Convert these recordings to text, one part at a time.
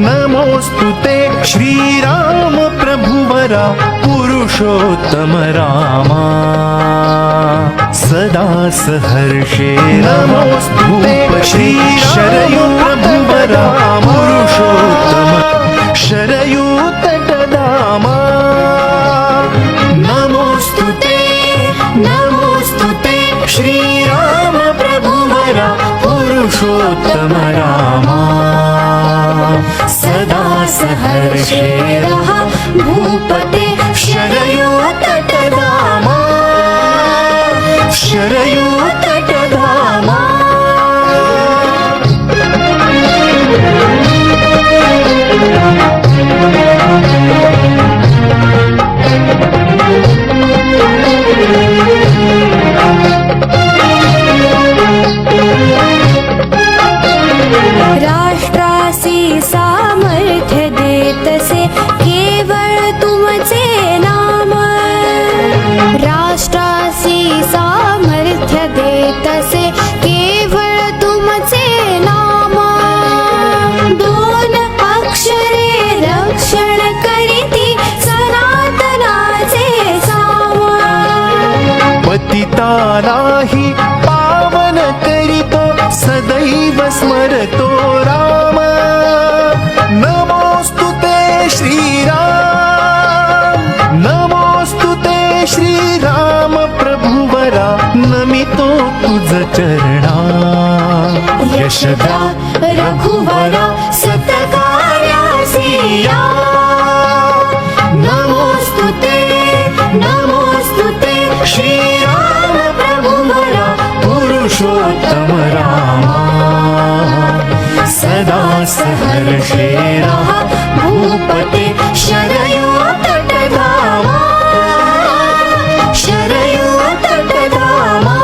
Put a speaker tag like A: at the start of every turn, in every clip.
A: नमोस्तुते श्रीराम प्रभुवरा पुरुषोत्तम रामा सदा सहर्षे नमोस्तुते श्री शरयू प्रभुवरा पुरुषोत्तम शरयू तटधामा नमोस्तुते श्रीराम प्रभुवरा पुरुषोत्तम रामा सदा सहर्षे रहा भूपते शरयू तटधामा शरयू तटधामा
B: राष्ट्रासी सामर्थ्य देतसे केवळ तुमचे नाम राष्ट्रासी सामर्थ्य देतसे केवळ तुमचे नाम दोन अक्षरे रक्षण करीती सनातनाचे साम
A: पतितालाही पावन करितो सदैव स्मरतो राम नमोस्तुते श्रीराम नमोस्तुते श्रीराम प्रभुवरा नमितो तुझ चरणा यशदा
B: रघुवरा सतकार्यासी या
A: नमोस्तुते श्रीराम प्रभुवरा पुरुषोत्तम रामा सदा सहर्षे रहा भूपते शरयू तटधामा शरयू तटधामा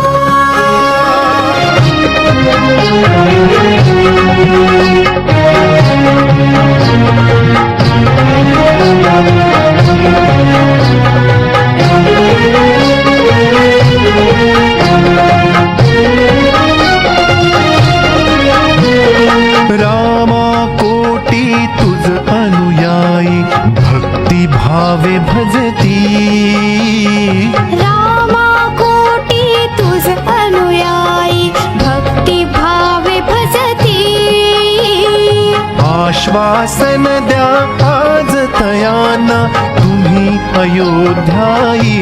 A: रामा कोटी तुझ अनुयायी भक्ती भावे भजती
B: रामा कोटी तुझ अनुयायी भक्ती भावे भजती
A: आश्वासन द्या आज तयाना तुम्ही अयोध्यायी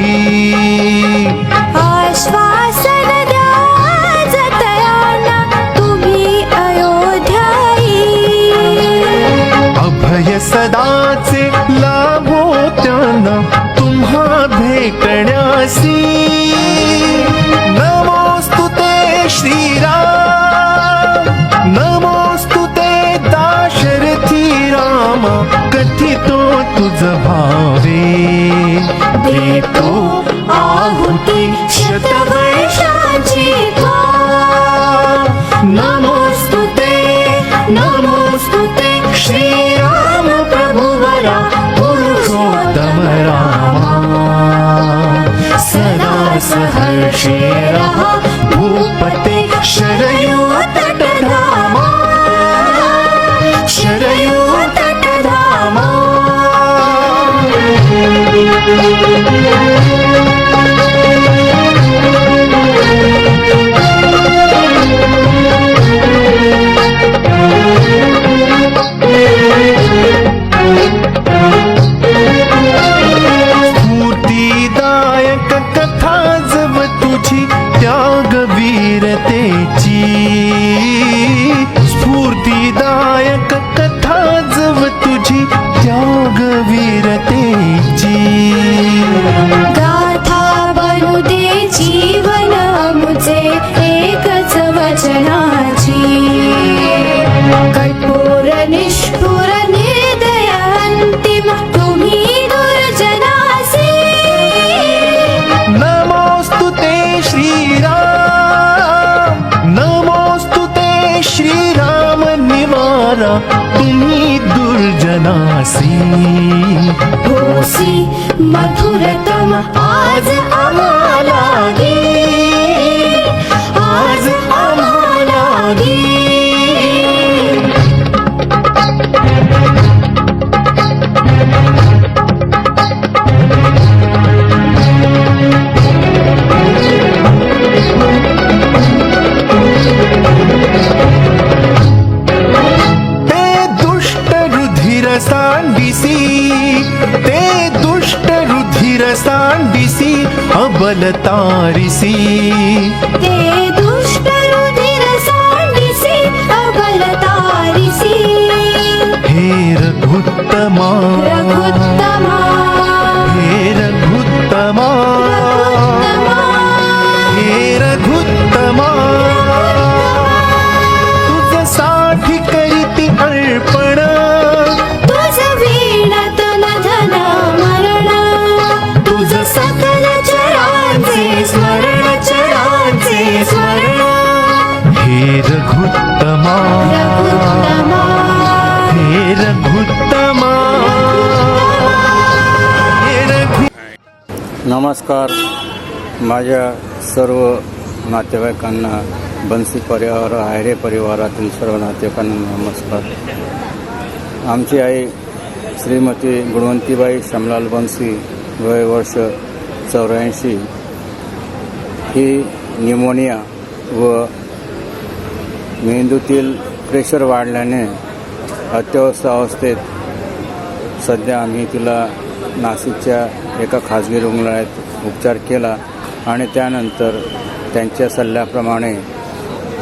B: आश्वासन द्या आज तयाना तुम्ही अयोध्यायी
A: अभय सदाचे लाभो त्यांना तुम्हा भेटण्यासी नमोस्तुते श्रीराम नमोस्तुते दाशरथी राम कथितो तुझ भावे देतो आहुती
B: शतवर्षाची त्वा
A: नमोस्तुते श्रीराम प्रभुवरा पुरुषोत्तम रामा सदा सहर्षे रहा भूपते शरयू तटधामा शरयू तटधामा स्फूर्तिदायक कथा जव तुझी त्यागवीरतेची स्फूर्तिदायक कथा जव तुझी त्यागवीरतेची
B: गाथा बनू दे जीवन मुझे एकच वचनाची कठोर निष्ठुर निर्दय अंतिम तुम्ही दुर्जनासी
A: नमोस्तुते श्रीराम निवारा तुम्ही दुर्जनासी
B: होसी मधुरतम आज आम्हाला गे आज आम्हाला गे
A: सांडिसी ते दुष्ट रुधिर सांडिसी अबल तारिसी
B: ते दुष्ट रुधिर सांडिसी अबल तारिसी
A: हे रघुत्तमा
B: रघुत्तमा
A: हे रघुत्तमा हे रघुत्तमा तुझसाठी करीती अर्पण
B: तुझ वीणतन धन मरण तुझ सकल चरांचे स्मरण
A: हे रघुत्तमा
B: रघुत्तमा
A: हे रघुत्तमा हे रघु
C: नमस्कार. माझ्या सर्व नातेवाईकांना, बन्सी परिवार, हायरे परिवारातील सर्व नातेवाईकांना नमस्कार. आमची आई श्रीमती गुणवंतीबाई श्यामलाल बन्सी, वय वर्ष 84, ही न्यूमोनिया व मेंदूतील प्रेशर वाढल्याने अत्यवस्थ अवस्थेत सध्या आम्ही तिला नाशिकच्या एका खाजगी रुग्णालयात उपचार केला आणि त्यानंतर त्यांच्या सल्ल्याप्रमाणे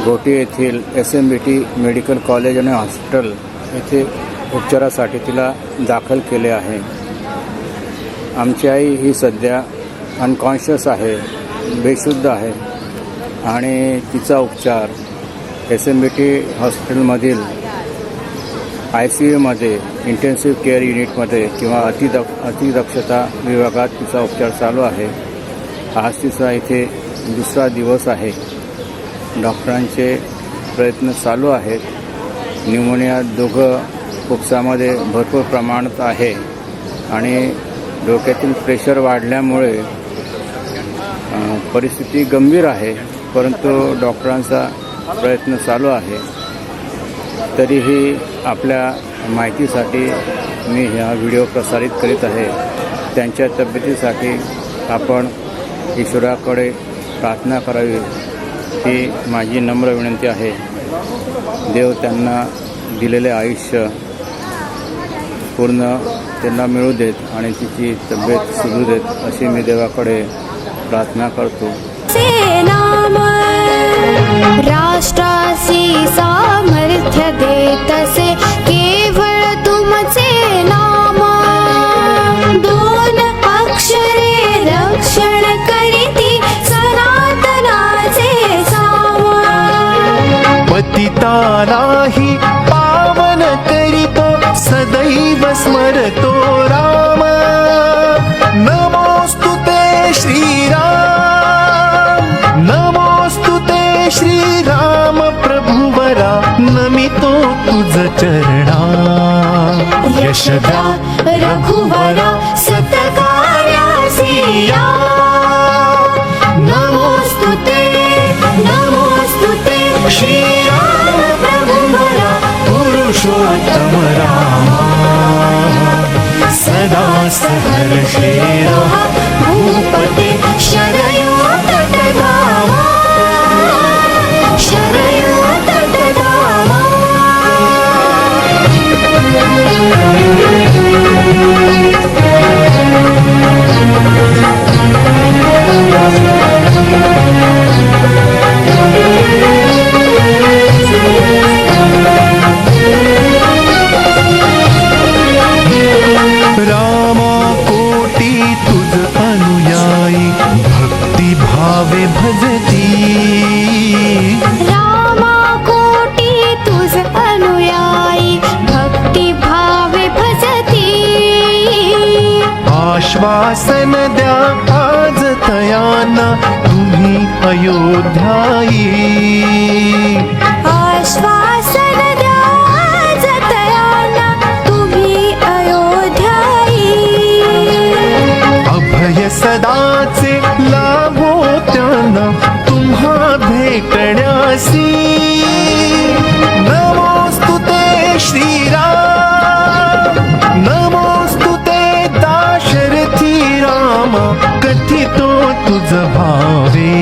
C: गोटी येथील SMBT मेडिकल कॉलेज आणि हॉस्पिटल येथे उपचारासाठी तिला दाखल केले आहे. आमची आई ही सध्या अनकॉन्शियस आहे, बेशुद्ध आहे आणि तिचा उपचार SMBT हॉस्पिटलमधील ICUमध्ये इंटेन्सिव्ह केअर युनिटमध्ये किंवा अतिदक्षता विभागात तिचा उपचार चालू आहे. आज तिचा इथे दुसरा दिवस आहे. डॉक्टरांचे प्रयत्न चालू आहेत. न्यूमोनिया दोघं फुफ्सामध्ये भरपूर प्रमाणात आहे आणि डोक्यातील प्रेशर वाढल्यामुळे परिस्थिती गंभीर आहे, परंतु डॉक्टरांचा प्रयत्न चालू आहे. तरीही आपल्या माहितीसाठी मी हा व्हिडिओ प्रसारित करीत आहे. त्यांच्या तब्येतीसाठी आपण ईश्वराकडे प्रार्थना करावी ही माझी नम्र विनंती आहे. देव त्यांना दिलेले आयुष्य पूर्ण त्यांना मिळू देत आणि तिची तब्येत सुधरू देत अशी मी देवाकडे प्रार्थना करतो.
B: राष्ट्रासी सामर्थ्य देतसे केवळ तुमचे नाम दोन अक्षरे रक्षण करीती सनातनाचे साम
A: पतितानाही पावन करीतो सदैव स्मरतो राम नमोस्तुते श्रीराम नमोस्तुते श्रीराम प्रभुवरा नमितो तुझ चरणा
B: यशदा रघुवरा सतकार्यासिया नमोस्तुते
A: श्रीराम प्रभुवरा पुरुषोत्तम रामा सदा सहर्षे रहा
B: भूपते शरयो तटधामा शरयो तटधामा
A: रामा कोटी तुझ अनुयायी भक्ती भावे भजती
B: रामा कोटी तुझ अनुयायी भक्ती भावे भजती
A: आश्वासन द्या आज तयाना तुम्ही अयोध्यायी
B: आश्वासन द्या आज तयाना तुम्ही अयोध्यायी
A: अभय सदाचे लाभो त्यांना तुम्हा भेटण्यासी नमोस्तुते श्रीराम नमोस्तुते दाशरथी राम कथितो तुझ भावे